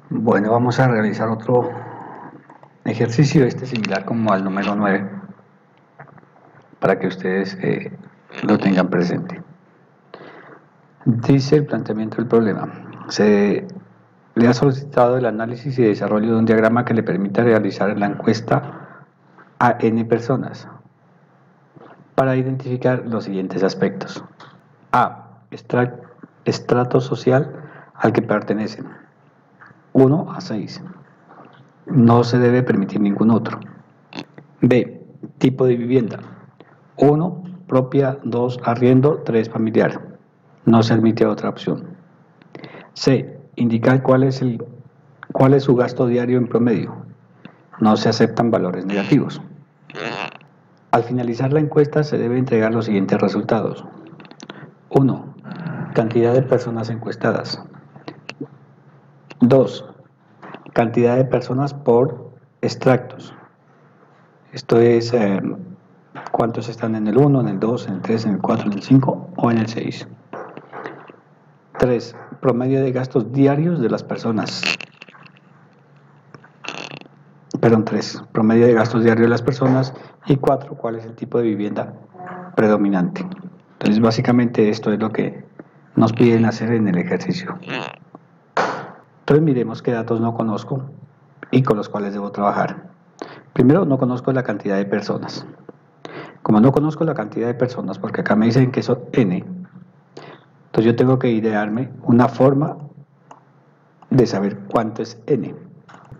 Bueno, vamos a realizar otro ejercicio, similar como al número 9, para que ustedes lo tengan presente. Dice el planteamiento del problema. Se le ha solicitado el análisis y desarrollo de un diagrama que le permita realizar la encuesta a N personas para identificar los siguientes aspectos. A. Estrato social al que pertenecen. 1 a 6. No se debe permitir ningún otro. B. Tipo de vivienda. 1. Propia. 2. Arriendo. 3. Familiar. No se admite otra opción. C. Indicar cuál es su gasto diario en promedio. No se aceptan valores negativos. Al finalizar la encuesta se debe entregar los siguientes resultados. 1. Cantidad de personas encuestadas. 2. Cantidad de personas por extractos. Esto es cuántos están en el 1, en el 2, en el 3, en el 4, en el 5 o en el 6. 3. Promedio de gastos diarios de las personas. 3. Promedio de gastos diarios de las personas. Y 4. ¿Cuál es el tipo de vivienda predominante? Entonces, básicamente esto es lo que nos piden hacer en el ejercicio. Entonces, miremos qué datos no conozco y con los cuales debo trabajar. Primero, no conozco la cantidad de personas. Como no conozco la cantidad de personas, porque acá me dicen que son N, entonces yo tengo que idearme una forma de saber cuánto es N.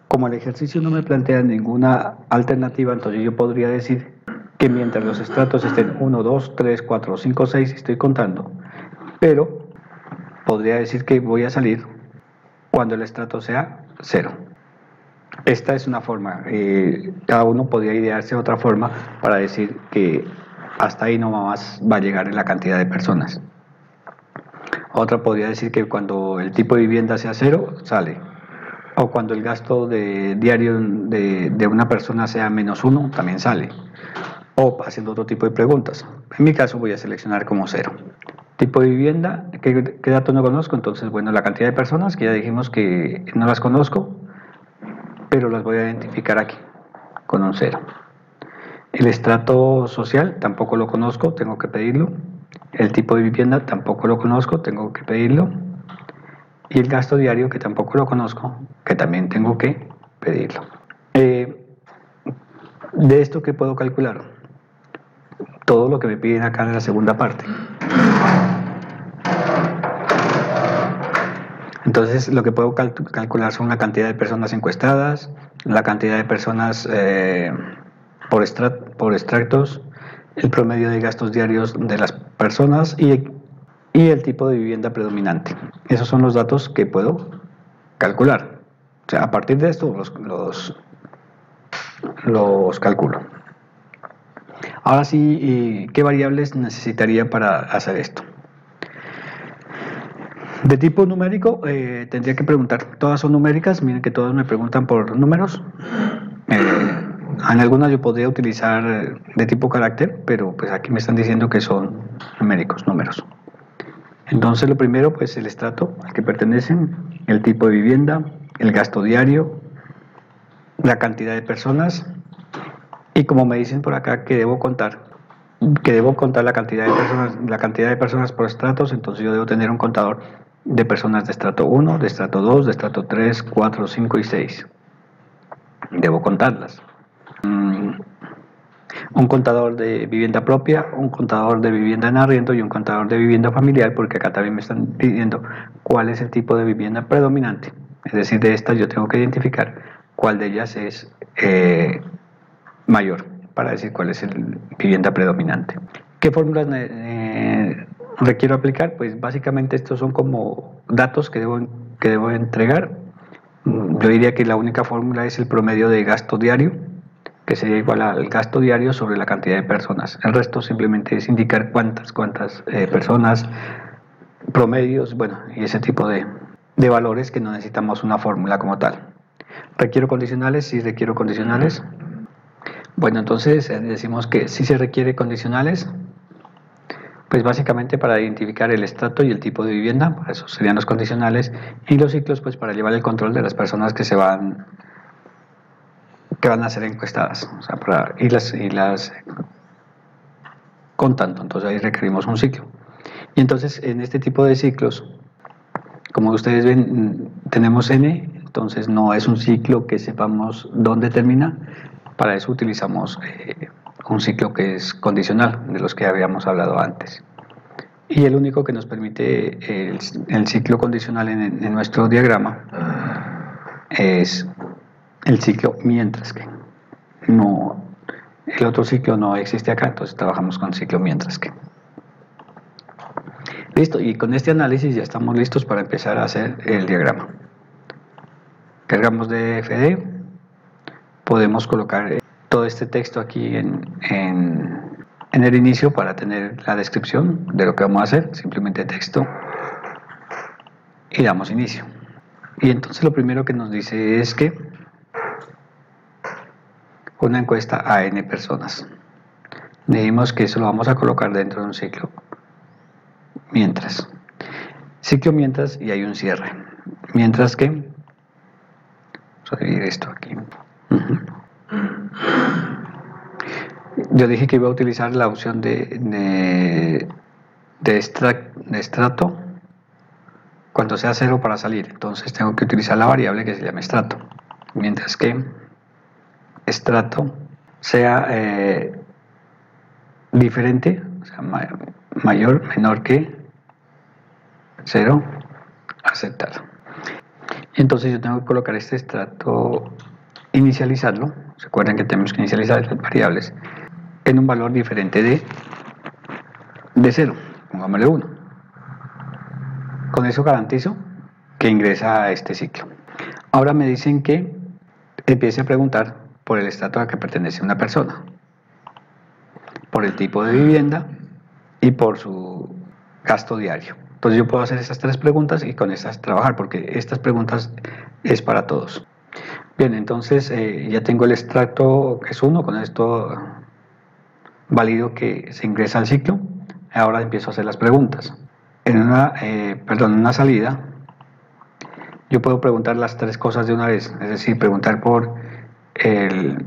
Como el ejercicio no me plantea ninguna alternativa, entonces yo podría decir que mientras los estratos estén 1, 2, 3, 4, 5, 6, estoy contando, pero podría decir que voy a salir cuando el estrato sea 0. Esta es una forma, cada uno podría idearse otra forma para decir que hasta ahí no más va a llegar en la cantidad de personas. Otra podría decir que cuando el tipo de vivienda sea 0, sale. O cuando el gasto diario de una persona sea -1, también sale. O haciendo otro tipo de preguntas. En mi caso voy a seleccionar como 0. Tipo de vivienda, ¿qué dato no conozco? Entonces, bueno, la cantidad de personas, que ya dijimos que no las conozco, pero las voy a identificar aquí, con un 0. El estrato social, tampoco lo conozco, tengo que pedirlo. El tipo de vivienda, tampoco lo conozco, tengo que pedirlo. Y el gasto diario, que tampoco lo conozco, que también tengo que pedirlo. De esto, ¿qué puedo calcular? Todo lo que me piden acá en la segunda parte. Entonces, lo que puedo calcular son la cantidad de personas encuestadas, la cantidad de personas por extractos, el promedio de gastos diarios de las personas y el tipo de vivienda predominante. Esos son los datos que puedo calcular. O sea, a partir de esto los calculo. Ahora sí, ¿qué variables necesitaría para hacer esto? De tipo numérico, tendría que preguntar, todas son numéricas, miren que todas me preguntan por números. En algunas yo podría utilizar de tipo carácter, pero pues aquí me están diciendo que son numéricos, números. Entonces lo primero, pues el estrato al que pertenecen, el tipo de vivienda, el gasto diario, la cantidad de personas y como me dicen por acá que debo contar la cantidad de personas por estratos, entonces yo debo tener un contador de personas de estrato 1, de estrato 2, de estrato 3, 4, 5 y 6. Debo contarlas. Un contador de vivienda propia, un contador de vivienda en arriendo y un contador de vivienda familiar, porque acá también me están pidiendo cuál es el tipo de vivienda predominante. Es decir, de estas yo tengo que identificar cuál de ellas es mayor para decir cuál es el vivienda predominante. ¿Qué fórmulas requiero aplicar? Pues básicamente estos son como datos que debo entregar. Yo diría que la única fórmula es el promedio de gasto diario, que sería igual al gasto diario sobre la cantidad de personas. El resto simplemente es indicar cuántas personas, promedios, bueno, y ese tipo de valores que no necesitamos una fórmula como tal. ¿Requiero condicionales? Sí, requiero condicionales. Bueno, entonces decimos que sí se requiere condicionales Pues básicamente para identificar el estrato y el tipo de vivienda, para eso serían los condicionales, y los ciclos pues para llevar el control de las personas que van a ser encuestadas, o sea, para irlas contando. Entonces ahí requerimos un ciclo. Y entonces en este tipo de ciclos, como ustedes ven, tenemos n, entonces no es un ciclo que sepamos dónde termina. Para eso utilizamos un ciclo que es condicional, de los que habíamos hablado antes. Y el único que nos permite el ciclo condicional en nuestro diagrama es el ciclo mientras que. No, el otro ciclo no existe acá, entonces trabajamos con ciclo mientras que. Listo, y con este análisis ya estamos listos para empezar a hacer el diagrama. Cargamos de FD, podemos colocar todo este texto aquí en el inicio para tener la descripción de lo que vamos a hacer, simplemente texto, y damos inicio. Y entonces lo primero que nos dice es que una encuesta a n personas. Dijimos que eso lo vamos a colocar dentro de un ciclo mientras. Ciclo mientras y hay un cierre. Mientras que, vamos a dividir esto aquí. Yo dije que iba a utilizar la opción de estrato cuando sea 0 para salir. Entonces tengo que utilizar la variable que se llama estrato. Mientras que estrato sea diferente, o sea, mayor, menor que 0, aceptar. Entonces yo tengo que colocar este estrato, inicializarlo, recuerden que tenemos que inicializar las variables, en un valor diferente de 0, pongámosle 1. Con eso garantizo que ingresa a este ciclo. Ahora me dicen que empiece a preguntar por el estrato al que pertenece una persona, por el tipo de vivienda y por su gasto diario. Entonces yo puedo hacer esas 3 preguntas y con estas trabajar, porque estas preguntas es para todos. Bien, entonces ya tengo el extracto que es 1, con esto valido que se ingresa al ciclo. Ahora empiezo a hacer las preguntas. En una salida, yo puedo preguntar las 3 cosas de una vez, es decir, preguntar por el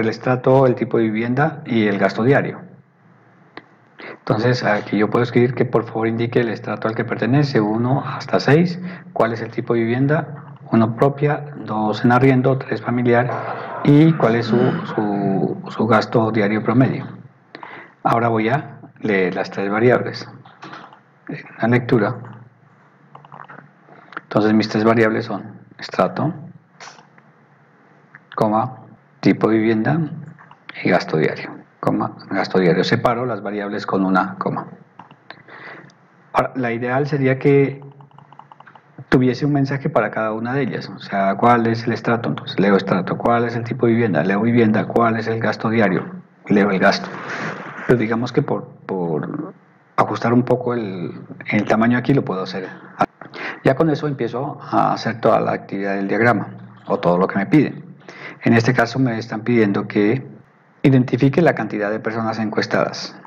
estrato, el tipo de vivienda y el gasto diario. Entonces aquí yo puedo escribir que por favor indique el estrato al que pertenece, 1 hasta 6, cuál es el tipo de vivienda, 1 propia, 2 en arriendo, 3 familiar y cuál es su gasto diario promedio. Ahora voy a leer las 3 variables. La lectura. Entonces mis 3 variables son estrato, coma, tipo de vivienda y gasto diario. Gasto diario. Separo las variables con una coma. Ahora, la ideal sería que tuviese un mensaje para cada una de ellas, o sea, cuál es el estrato, entonces leo estrato, cuál es el tipo de vivienda, leo vivienda, cuál es el gasto diario, leo el gasto. Pero digamos que por ajustar un poco el tamaño aquí lo puedo hacer. Ya con eso empiezo a hacer toda la actividad del diagrama, o todo lo que me piden. En este caso me están pidiendo que identifique la cantidad de personas encuestadas.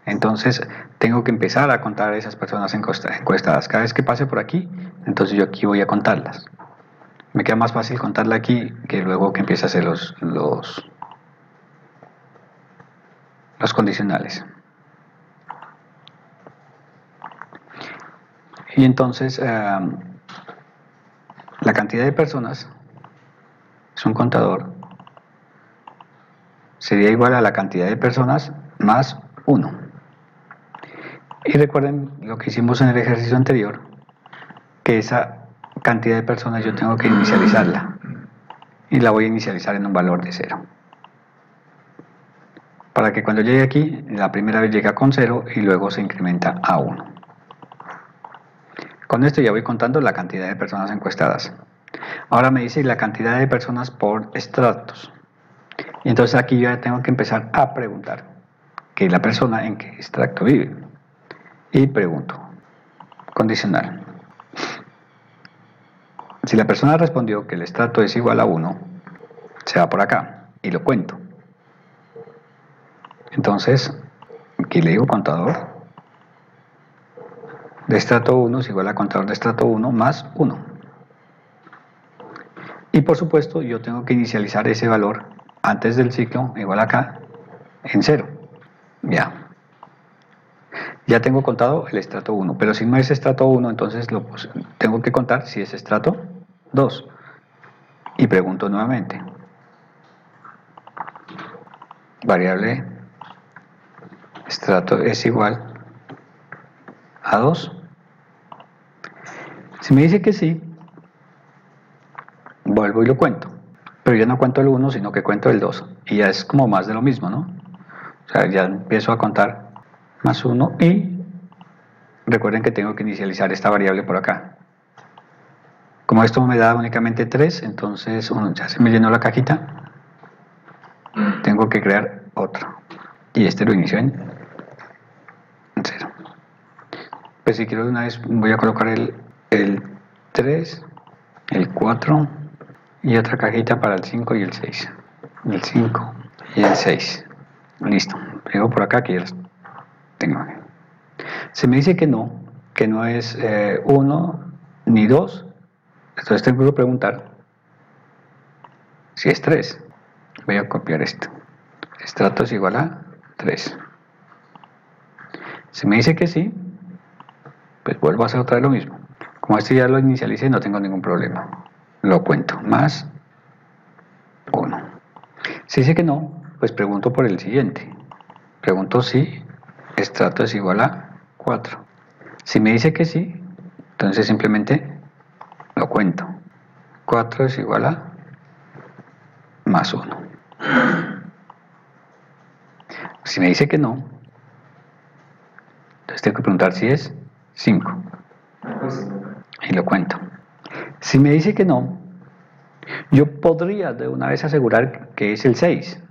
Entonces tengo que empezar a contar esas personas encuestadas. Cada vez que pase por aquí, entonces yo aquí voy a contarlas. Me queda más fácil contarla aquí que luego que empiece a hacer los condicionales. Y entonces la cantidad de personas es un contador, sería igual a la cantidad de personas más 1. Y recuerden lo que hicimos en el ejercicio anterior, que esa cantidad de personas yo tengo que inicializarla. Y la voy a inicializar en un valor de 0. Para que cuando llegue aquí, la primera vez llega con 0 y luego se incrementa a 1. Con esto ya voy contando la cantidad de personas encuestadas. Ahora me dice la cantidad de personas por estratos. Y entonces aquí yo ya tengo que empezar a preguntar que la persona en qué extracto vive. Y pregunto, condicional. Si la persona respondió que el estrato es igual a 1, se va por acá y lo cuento. Entonces, aquí le digo contador de estrato 1 es igual a contador de estrato 1 más 1. Y por supuesto yo tengo que inicializar ese valor antes del ciclo, igual acá, en 0. Ya tengo contado el estrato 1, pero si no es estrato 1, entonces tengo que contar si es estrato 2. Y pregunto nuevamente. Variable estrato es igual a 2. Si me dice que sí, vuelvo y lo cuento. Pero ya no cuento el 1, sino que cuento el 2. Y ya es como más de lo mismo, ¿no? O sea, ya empiezo a contar más 1 y recuerden que tengo que inicializar esta variable por acá. Como esto me da únicamente 3, entonces ya se me llenó la cajita. Tengo que crear otro. Y este lo inicio en 0. Pues si quiero de una vez voy a colocar el 3, el 4 y otra cajita para el 5 y el 6. El 5 y el 6. Listo. Pego por acá que ya los tengo. Se me dice que no es 1 ni 2. Entonces tengo que preguntar si es 3. Voy a copiar esto. Estrato es igual a 3. Si me dice que sí, pues vuelvo a hacer otra vez lo mismo. Como este ya lo inicialicé, no tengo ningún problema. Lo cuento, más 1. Si dice que no, pues pregunto por el siguiente. Pregunto si estrato es igual a 4. Si me dice que sí, entonces simplemente lo cuento. 4 es igual a más 1. Si me dice que no, entonces tengo que preguntar si es 5. Y lo cuento. Si me dice que no, yo podría de una vez asegurar que es el 6.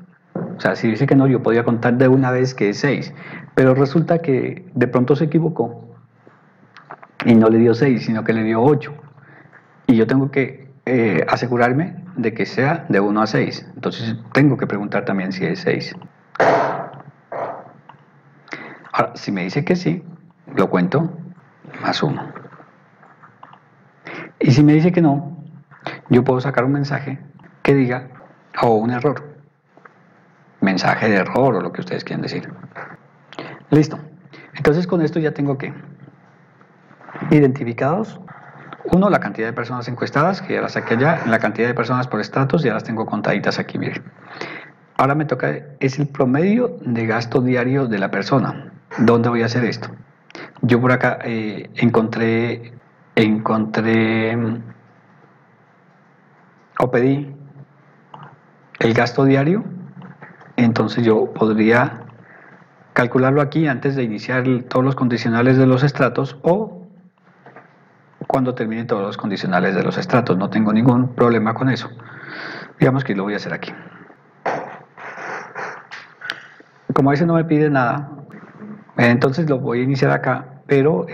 O sea, si dice que no, yo podría contar de una vez que es 6. Pero resulta que de pronto se equivocó y no le dio 6, sino que le dio 8. Y yo tengo que asegurarme de que sea de 1 a 6. Entonces tengo que preguntar también si es 6. Ahora, si me dice que sí, lo cuento más 1. Y si me dice que no, yo puedo sacar un mensaje que diga, o un error. Mensaje de error o lo que ustedes quieran decir. Listo. Entonces con esto ya tengo que identificados. 1, la cantidad de personas encuestadas, que ya las saqué allá, la cantidad de personas por estratos, ya las tengo contaditas aquí, miren. Ahora me toca, es el promedio de gasto diario de la persona. ¿Dónde voy a hacer esto? Yo por acá encontré o pedí el gasto diario, entonces yo podría calcularlo aquí antes de iniciar todos los condicionales de los estratos o cuando termine todos los condicionales de los estratos. No tengo ningún problema con eso. Digamos que lo voy a hacer aquí. Como ese no me pide nada, entonces lo voy a iniciar acá, pero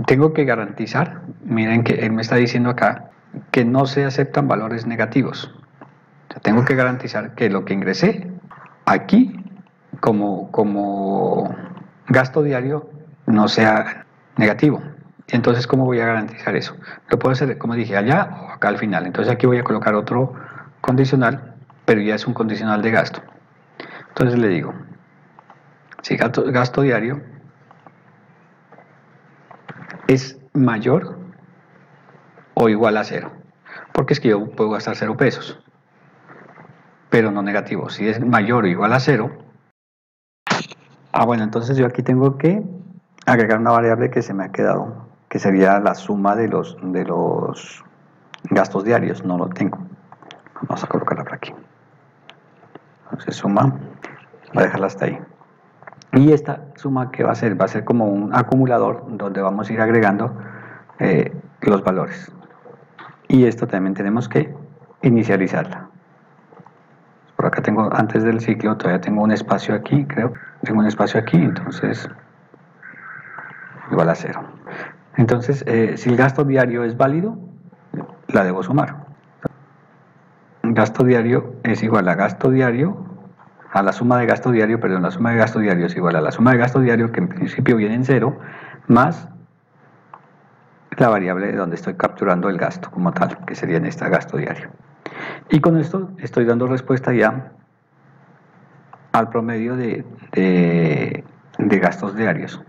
tengo que garantizar, miren que él me está diciendo acá, que no se aceptan valores negativos. O sea, tengo que garantizar que lo que ingresé aquí como gasto diario no sea negativo. Entonces, ¿cómo voy a garantizar eso? Lo puedo hacer, como dije, allá o acá al final. Entonces aquí voy a colocar otro condicional, pero ya es un condicional de gasto. Entonces le digo, si gasto diario es mayor o igual a 0, porque es que yo puedo gastar 0 pesos, pero no negativo. Si es mayor o igual a 0, bueno, entonces yo aquí tengo que agregar una variable que se me ha quedado, que sería la suma de los gastos diarios. No lo tengo. Vamos a colocarla por aquí. Entonces suma, voy a dejarla hasta ahí. Y esta suma que va a ser como un acumulador donde vamos a ir agregando los valores. Y esto también tenemos que inicializarla. Por acá tengo, antes del ciclo, todavía tengo un espacio aquí, creo. Tengo un espacio aquí, entonces igual a 0. Entonces, si el gasto diario es válido, la debo sumar. Gasto diario es igual a gasto diario, a la suma de gasto diario, perdón, la suma de gasto diario es igual a la suma de gasto diario, que en principio viene en 0, más la variable de donde estoy capturando el gasto como tal, que sería en este gasto diario. Y con esto estoy dando respuesta ya al promedio de gastos diarios.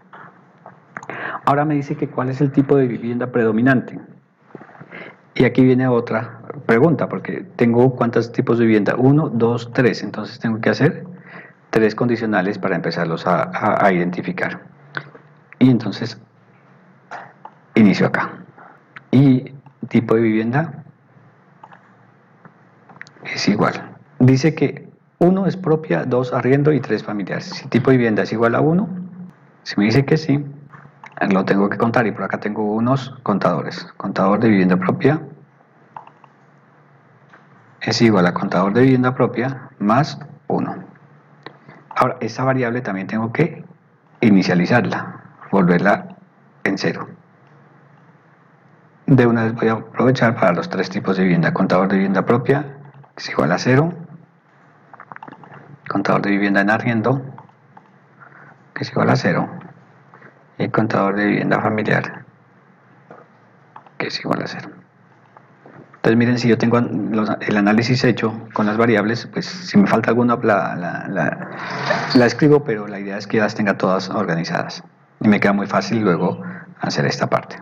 Ahora me dice que cuál es el tipo de vivienda predominante. Y aquí viene otra pregunta, porque tengo cuántos tipos de vivienda, 1, 2, 3, entonces tengo que hacer 3 condicionales para empezarlos a identificar. Y entonces inicio acá. Y tipo de vivienda es igual. Dice que 1 es propia, 2 arriendo y 3 familiares. Si tipo de vivienda es igual a 1, si me dice que sí, lo tengo que contar y por acá tengo unos contadores. Contador de vivienda propia es igual a contador de vivienda propia más 1. Ahora, esa variable también tengo que inicializarla, volverla en 0. De una vez voy a aprovechar para los 3 tipos de vivienda. Contador de vivienda propia es igual a 0. Contador de vivienda en arriendo que es igual a 0. Y contador de vivienda familiar que es igual a 0. Entonces miren, si yo tengo el análisis hecho con las variables, pues si me falta alguna la escribo, pero la idea es que las tenga todas organizadas. Y me queda muy fácil luego hacer esta parte.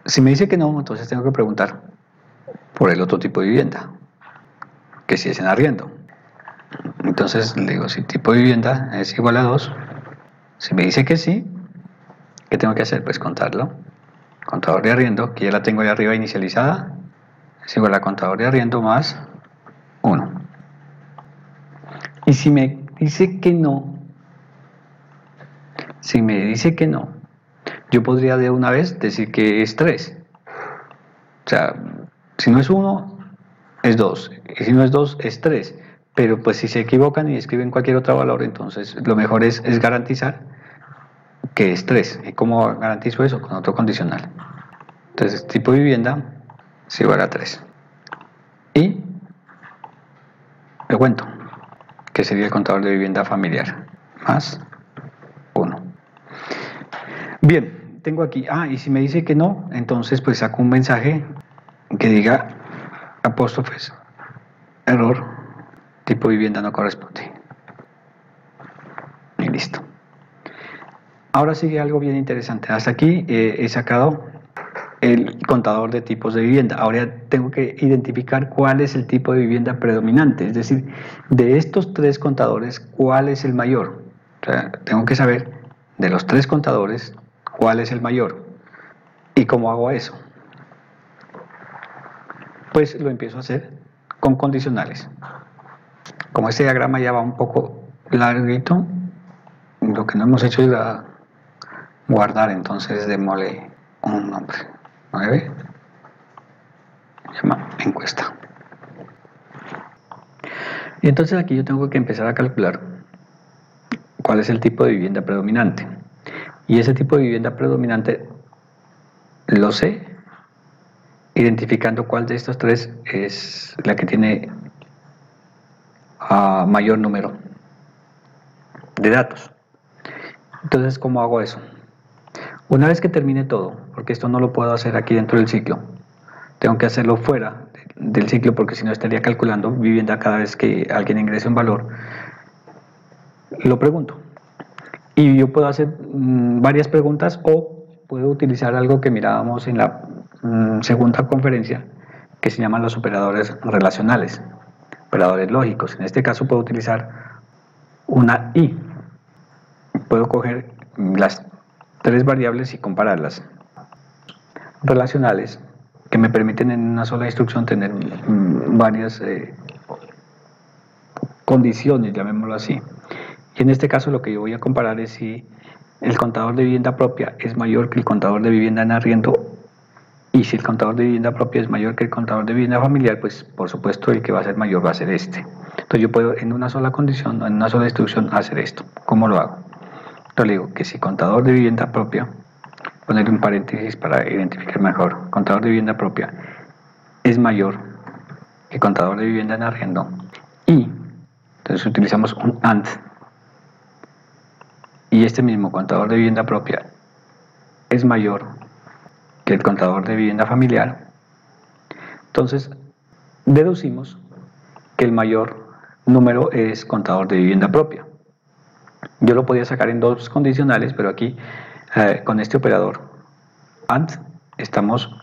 Si me dice que no, entonces tengo que preguntar por el otro tipo de vivienda, que si es en arriendo. Entonces le digo, si tipo de vivienda es igual a 2, si me dice que sí, ¿qué tengo que hacer? Pues contarlo. Contador de arriendo, que ya la tengo ahí arriba inicializada, es igual a contador de arriendo más 1. Y si me dice que no, yo podría de una vez decir que es 3. O sea, si no es 1, es 2. Y si no es 2, es 3. Pero pues si se equivocan y escriben cualquier otro valor, entonces lo mejor es garantizar que es 3. ¿Y cómo garantizo eso? Con otro condicional. Entonces, tipo de vivienda es igual a 3. Y le cuento, que sería el contador de vivienda familiar, más 1. Bien, tengo aquí, y si me dice que no, entonces pues saco un mensaje que diga apóstrofes, error, tipo de vivienda no corresponde. Y listo. Ahora sigue algo bien interesante. Hasta aquí he sacado el contador de tipos de vivienda. Ahora tengo que identificar cuál es el tipo de vivienda predominante, es decir, de estos 3 contadores, ¿cuál es el mayor? O sea, tengo que saber de los 3 contadores cuál es el mayor. ¿Y cómo hago eso? Pues lo empiezo a hacer con condicionales. Como este diagrama ya va un poco larguito, lo que no hemos hecho es guardar, entonces démosle un nombre. 9. Llama encuesta. Y entonces aquí yo tengo que empezar a calcular cuál es el tipo de vivienda predominante. Y ese tipo de vivienda predominante lo sé identificando cuál de estos 3 es la que tiene mayor número de datos. Entonces, ¿cómo hago eso? Una vez que termine todo, porque esto no lo puedo hacer aquí dentro del ciclo, tengo que hacerlo fuera del ciclo porque si no estaría calculando vivienda cada vez que alguien ingrese un valor. Lo pregunto. Y yo puedo hacer varias preguntas o puedo utilizar algo que mirábamos en la segunda conferencia que se llaman los operadores relacionales, operadores lógicos. En este caso puedo utilizar una I. Puedo coger las 3 variables y compararlas. Relacionales que me permiten en una sola instrucción tener varias condiciones, llamémoslo así. Y en este caso lo que yo voy a comparar es si el contador de vivienda propia es mayor que el contador de vivienda en arriendo, y si el contador de vivienda propia es mayor que el contador de vivienda familiar, pues por supuesto el que va a ser mayor va a ser este. Entonces yo puedo en una sola condición, en una sola instrucción hacer esto. ¿Cómo lo hago? Entonces le digo que si contador de vivienda propia, poner un paréntesis para identificar mejor, contador de vivienda propia es mayor que contador de vivienda en arriendo, y entonces utilizamos un AND, y este mismo contador de vivienda propia es mayor que el contador de vivienda familiar. Entonces, deducimos que el mayor número es contador de vivienda propia. Yo lo podía sacar en dos condicionales, pero aquí con este operador AND estamos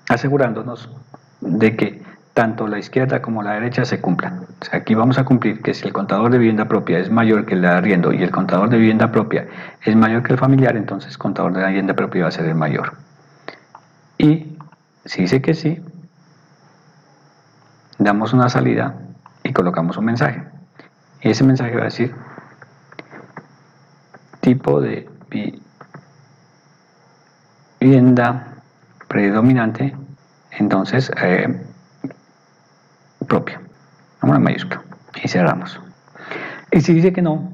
asegurándonos de que tanto la izquierda como la derecha se cumplan. O sea, aquí vamos a cumplir que si el contador de vivienda propia es mayor que el de arriendo y el contador de vivienda propia es mayor que el familiar, entonces el contador de la vivienda propia va a ser el mayor. Y si dice que sí, damos una salida y colocamos un mensaje. Y ese mensaje va a decir tipo de vivienda predominante, entonces propia, una mayúscula, y cerramos. Y si dice que no,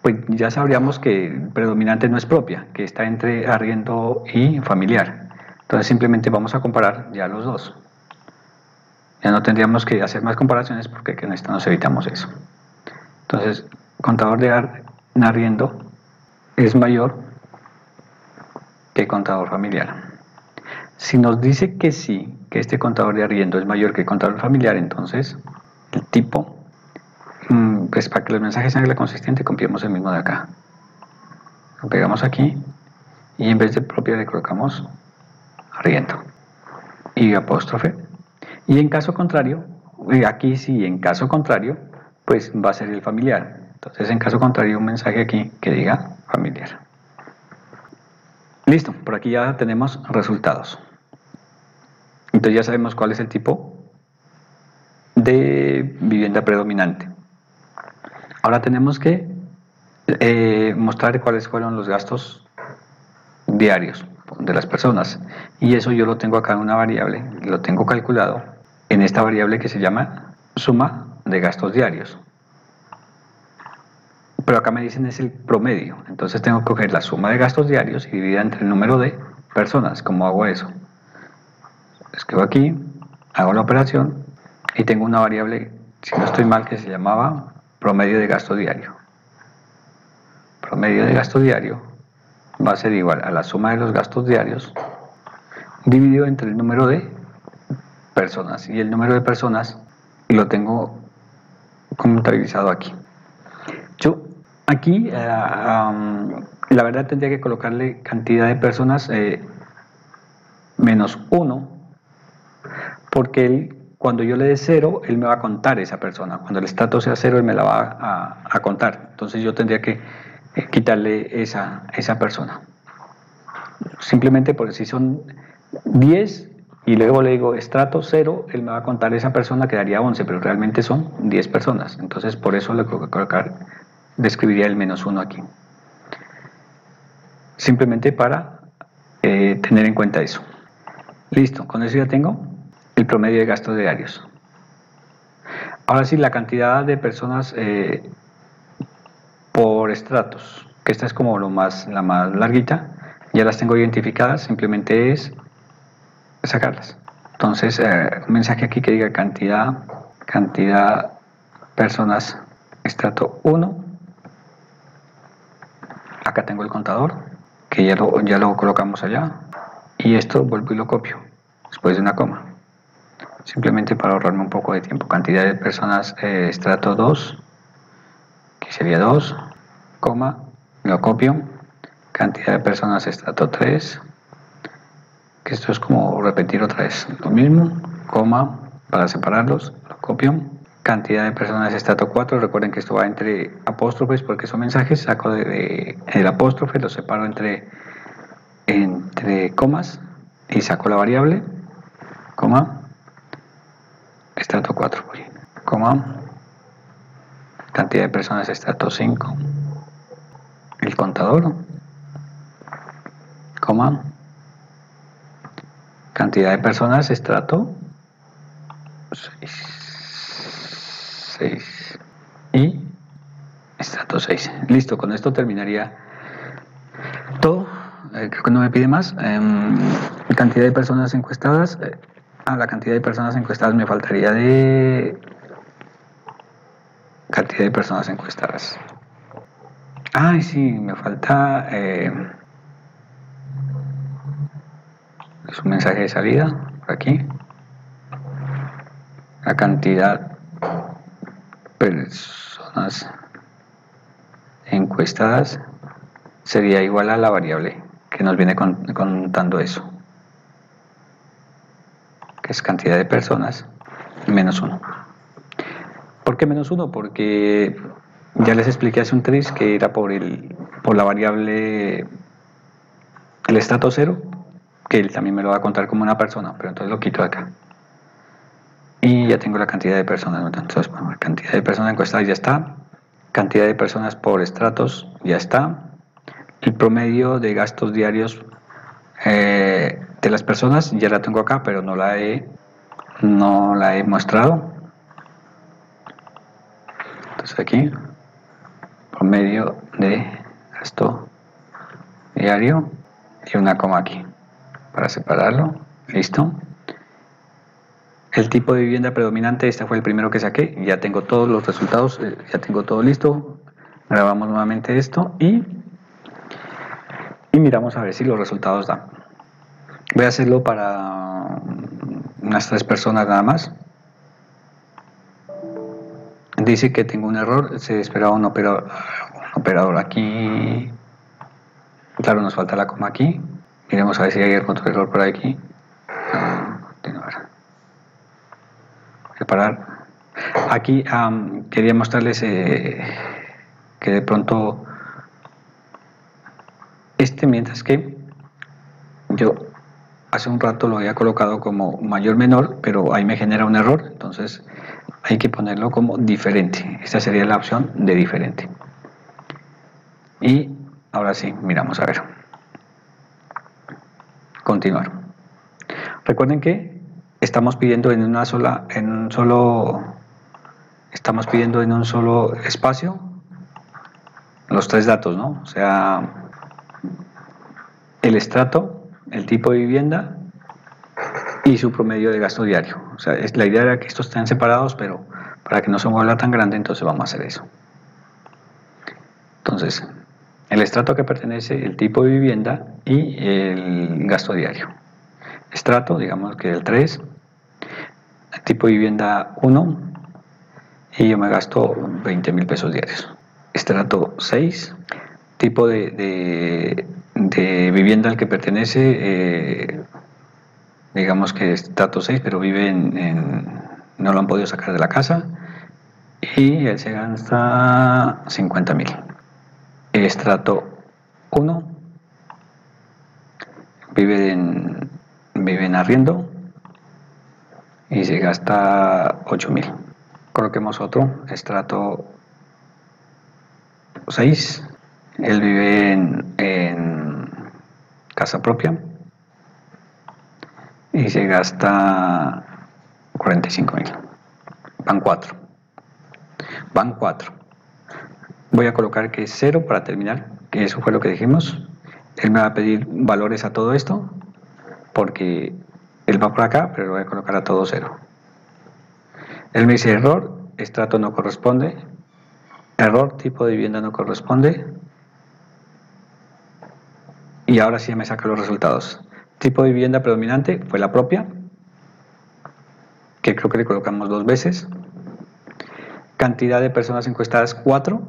pues ya sabríamos que predominante no es propia, que está entre arriendo y familiar. Entonces simplemente vamos a comparar ya los dos. Ya no tendríamos que hacer más comparaciones porque con esto nos evitamos eso. Entonces, contador de arriendo es mayor que contador familiar. Si nos dice que sí, que este contador de arriendo es mayor que el contador familiar, entonces el tipo, pues para que los mensajes sean consistentes, copiamos el mismo de acá. Lo pegamos aquí y en vez de propia le colocamos arriendo y apóstrofe. Y en caso contrario, aquí sí, en caso contrario, pues va a ser el familiar. Entonces, en caso contrario, un mensaje aquí que diga familiar. Listo, por aquí ya tenemos resultados. Entonces ya sabemos cuál es el tipo de vivienda predominante. Ahora tenemos que mostrar cuáles fueron los gastos diarios de las personas. Y eso yo lo tengo acá en una variable, lo tengo calculado en esta variable que se llama suma de gastos diarios. Pero acá me dicen es el promedio, entonces tengo que coger la suma de gastos diarios y dividida entre el número de personas. ¿Cómo hago eso? Escribo aquí, hago la operación y tengo una variable, si no estoy mal, que se llamaba promedio de gasto diario. Promedio de gasto diario va a ser igual a la suma de los gastos diarios dividido entre el número de personas, y el número de personas lo tengo contabilizado aquí. Yo aquí la verdad tendría que colocarle cantidad de personas menos 1, porque él, cuando yo le dé 0, él me va a contar esa persona. Cuando el estrato sea 0, él me la va a contar. Entonces yo tendría que quitarle esa persona. Simplemente porque si son 10 y luego le digo estrato 0, él me va a contar esa persona, quedaría 11, pero realmente son 10 personas. Entonces por eso le tengo que colocar, describiría el menos 1 aquí. Simplemente para tener en cuenta eso. Listo, con eso ya tengo el promedio de gastos diarios. Ahora sí, la cantidad de personas por estratos, que esta es como la más larguita, ya las tengo identificadas, simplemente es sacarlas. Entonces, un mensaje aquí que diga cantidad personas estrato 1. Acá tengo el contador, que ya lo colocamos allá, y esto vuelvo y lo copio después de una coma, simplemente para ahorrarme un poco de tiempo. Cantidad de personas estrato 2, que sería 2, coma, lo copio. Cantidad de personas estrato 3, que esto es como repetir otra vez lo mismo, coma, para separarlos, lo copio. Cantidad de personas estrato 4, recuerden que esto va entre apóstrofes porque son mensajes, saco el apóstrofe, lo separo entre comas y saco la variable, coma, estrato 4, coma, cantidad de personas estrato 5, el contador, coma, cantidad de personas estrato 6 y estrato 6. Listo, con esto terminaría todo. Creo que no me pide más. Cantidad de personas encuestadas. A la cantidad de personas encuestadas me faltaría de cantidad de personas encuestadas. Ay, sí, me falta Es un mensaje de salida, por aquí. La cantidad de personas encuestadas sería igual a la variable que nos viene contando eso, que es cantidad de personas menos 1. ¿Por qué menos 1? Porque ya les expliqué hace un tris que era por la variable el estrato 0, que él también me lo va a contar como una persona, pero entonces lo quito acá. Y ya tengo la cantidad de personas, entonces bueno, cantidad de personas encuestadas ya está, cantidad de personas por estratos ya está, el promedio de gastos diarios de las personas ya la tengo acá, pero no la he mostrado. Entonces aquí, promedio de gasto diario y una coma aquí para separarlo. Listo. El tipo de vivienda predominante, este fue el primero que saqué. Ya tengo todos los resultados, ya tengo todo listo. Grabamos nuevamente esto y miramos a ver si los resultados dan. Voy a hacerlo para unas 3 personas nada más. Dice que tengo un error, se esperaba un operador aquí. Claro, nos falta la coma aquí. Miremos a ver si hay otro error por aquí. Continuar. Preparar. Aquí quería mostrarles que de pronto mientras que yo hace un rato lo había colocado como mayor menor, pero ahí me genera un error, entonces hay que ponerlo como diferente. Esta sería la opción de diferente. Y ahora sí, miramos a ver. Continuar. Recuerden que estamos pidiendo estamos pidiendo en un solo espacio los 3 datos, ¿no? O sea, el estrato, el tipo de vivienda y su promedio de gasto diario. O sea, la idea era que estos estén separados, pero para que no se vuelva tan grande, entonces vamos a hacer eso. Entonces, el estrato que pertenece, el tipo de vivienda y el gasto diario. Estrato, digamos que el 3, el tipo de vivienda 1 y yo me gasto 20.000 pesos diarios. Estrato 6, tipo de vivienda al que pertenece, digamos que es estrato 6, pero vive no lo han podido sacar de la casa y él se gasta 50.000. Estrato 1 vive en arriendo y se gasta 8.000. Coloquemos otro, estrato 6, él vive en casa propia y se gasta 45.000. Van 4. Voy a colocar que es 0 para terminar, que eso fue lo que dijimos. Él me va a pedir valores a todo esto porque él va por acá, pero lo voy a colocar a todo 0. Él me dice error, estrato no corresponde, error, tipo de vivienda no corresponde, y ahora sí me saca los resultados. Tipo de vivienda predominante fue la propia, que creo que le colocamos 2 veces. Cantidad de personas encuestadas 4,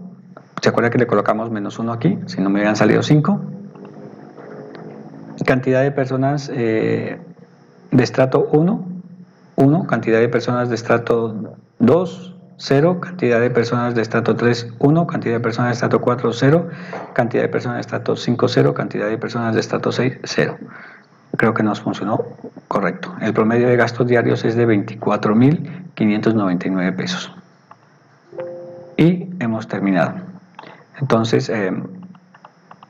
¿se acuerda que le colocamos menos 1 aquí? Si no me hubieran salido 5. Cantidad de personas de estrato 1, 1, cantidad de personas de estrato 2, 0, cantidad de personas de estrato 3, 1, cantidad de personas de estrato 4, 0, cantidad de personas de estrato 5, 0, cantidad de personas de estrato 6, 0. Creo que nos funcionó correcto. El promedio de gastos diarios es de 24.599 pesos. Y hemos terminado. Entonces,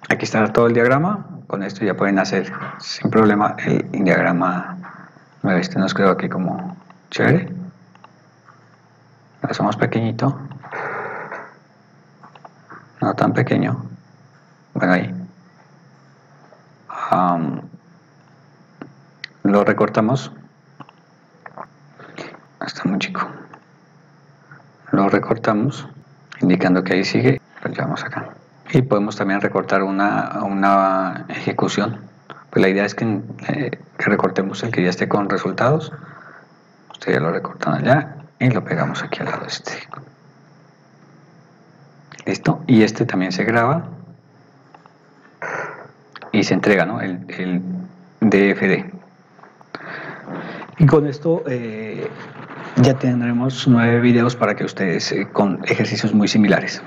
aquí está todo el diagrama. Con esto ya pueden hacer sin problema el diagrama 9. Este nos quedó aquí como chévere. Lo hacemos pequeñito. No tan pequeño. Bueno, ahí. Lo recortamos. Está muy chico. Lo recortamos, indicando que ahí sigue. Lo llevamos acá. Y podemos también recortar una ejecución. Pues la idea es que que recortemos el que ya esté con resultados. Ustedes ya lo recortan allá y lo pegamos aquí al lado este. Listo, y este también se graba y se entrega, ¿no? El DFD. Y con esto ya tendremos 9 videos para que ustedes con ejercicios muy similares.